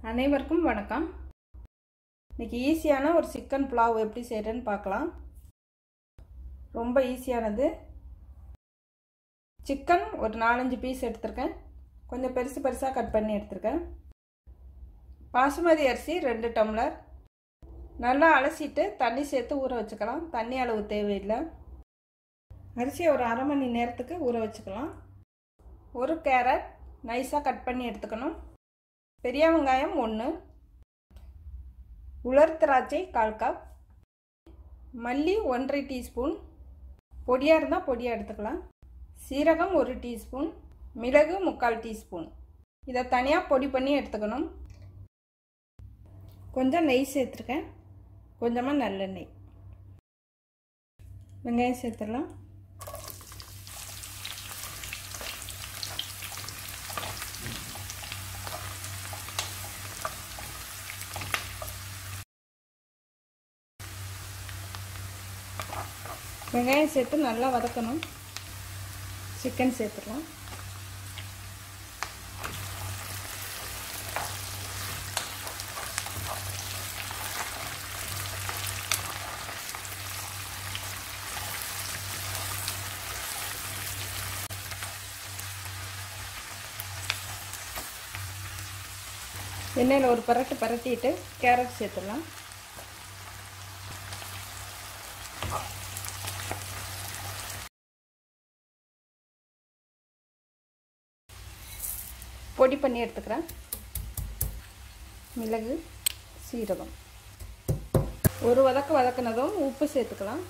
அனைவருக்கும் வணக்கம். இன்னைக்கு ஈஸியான ஒரு சிக்கன் புலாவ் எப்படி செய்யறேன்னு பார்க்கலாம். ரொம்ப ஈஸியானது. சிக்கன் ஒரு 4-5 பீஸ் எடுத்துர்க்கேன். கொஞ்சம் பெருசா கட் பண்ணி எடுத்துர்க்கேன். பாசுமதி அரிசி 2 டம்ளர். நல்லா அலசிட்டு தண்ணி சேர்த்து ஊற வச்சுக்கலாம். தண்ணி அளவு தேவையில்லை. அரிசியை ஒரு அரை மணி நேரத்துக்கு ஊற வச்சுக்கலாம். ஒரு கேரட் நைஸாக கட் பண்ணி எடுத்துக்கணும். பெரிய வெங்காயம் 1, உலர் திராட்சை 1/4 கப், மல்லி 1/2 டீஸ்பூன், பொடியாக இருந்தால் பொடியாக எடுத்துக்கலாம். சீரகம் 1 டீஸ்பூன், மிளகு 3/4 டீஸ்பூன். இதை தனியாக பொடி பண்ணி எடுத்துக்கணும். கொஞ்சம் நெய் சேர்த்துருக்கேன். கொஞ்சமாக நல்லெண்ணெய். வெங்காயம் சேர்த்துடலாம். வெங்காயம் சேர்த்து நல்லா வதக்கணும். சிக்கன் சேர்த்துக்கலாம். எண்ணெயில் ஒரு பரட்டிட்டு கேரட் சேர்த்துடலாம். பொடி பண்ணி எடுத்துக்கிறேன். மிளகு, சீரகம் ஒரு வதக்குனதும் உப்பு சேர்த்துக்கலாம்.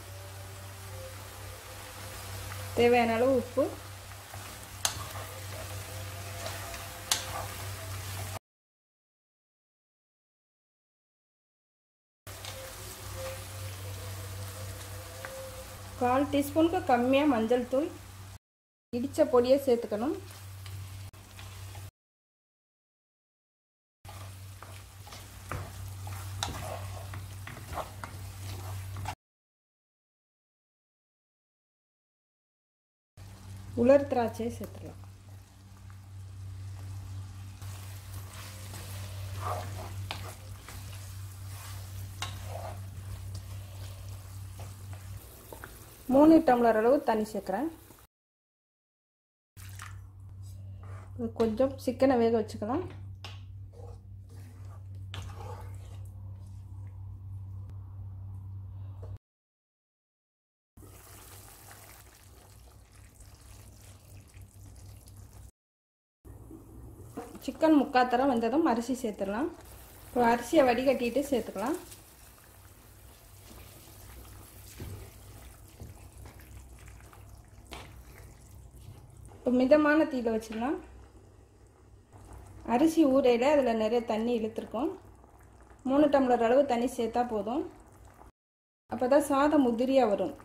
தேவையான அளவு உப்பு. கால் டீஸ்பூனுக்கு கம்மியாக மஞ்சள் தூள். இடித்த பொடியை சேர்த்துக்கணும். உலர் திராட்சையை சேர்த்துக்கலாம். மூணு டம்ளர் அளவு தண்ணி சேர்க்குறேன். கொஞ்சம் சிக்கனை வேக வச்சுக்கலாம். சிக்கன் முக்காத்தரம் வந்ததும் அரிசி சேர்த்துடலாம். இப்போ அரிசியை வடிகட்டிட்டு சேர்த்துக்கலாம். இப்போ மிதமான தீயில வச்சிடலாம். அரிசி ஊறையில் அதில் நிறைய தண்ணி இழுத்துருக்கும். 3 டம்ளர் அளவு தண்ணி சேர்த்தா போதும். அப்போ தான் சாதம் உதிரியாக வரும்.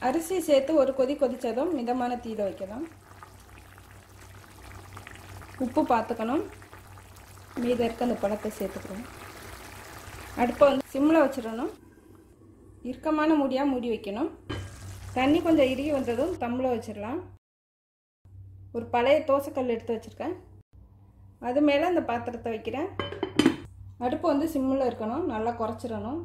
அரிசி சேர்த்து ஒரு கொதிச்சதும் மிதமான தீயில வைக்கலாம். உப்பு பார்த்துக்கணும். மீத இருக்க அந்த பழத்தை சேர்த்துக்கணும். அடுப்பை சிம்மில் வச்சிடணும். இறுக்கமான மூடியாக மூடி வைக்கணும். தண்ணி கொஞ்சம் இறுகி வந்ததும் தம்மில் வச்சிடலாம். ஒரு பழைய தோசைக்கல் எடுத்து வச்சுருக்கேன். அது மேலே அந்த பாத்திரத்தை வைக்கிறேன். அடுப்பு சிம்மில் இருக்கணும். நல்லா குறைச்சிடணும்.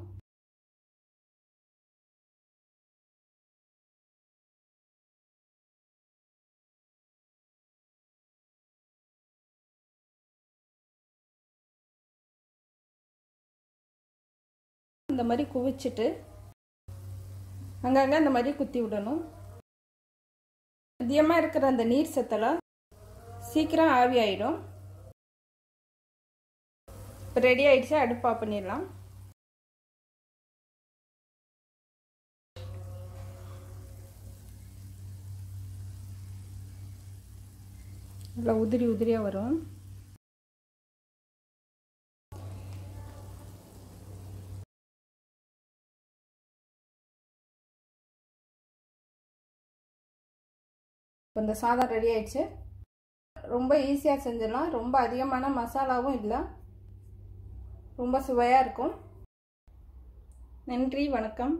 இந்த மாதிரி குவிச்சிட்டு அங்கங்கே இந்த மாதிரி குத்தி விடணும். அதிகமாக இருக்கிற அந்த நீர் சத்தெல்லாம் சீக்கிரம் ஆவி ஆயிடும். இப்போ ரெடி ஆயிடுச்சு. அடுப்பு ஆஃப் பண்ணிடலாம். நல்லா உதிரியாக வரும். இப்போ இந்த சாதம் ரெடி ஆயிடுச்சு. ரொம்ப ஈஸியாக செஞ்சிடலாம். ரொம்ப அதிகமான மசாலாவும் இல்லை. ரொம்ப சுவையாக இருக்கும். நன்றி, வணக்கம்.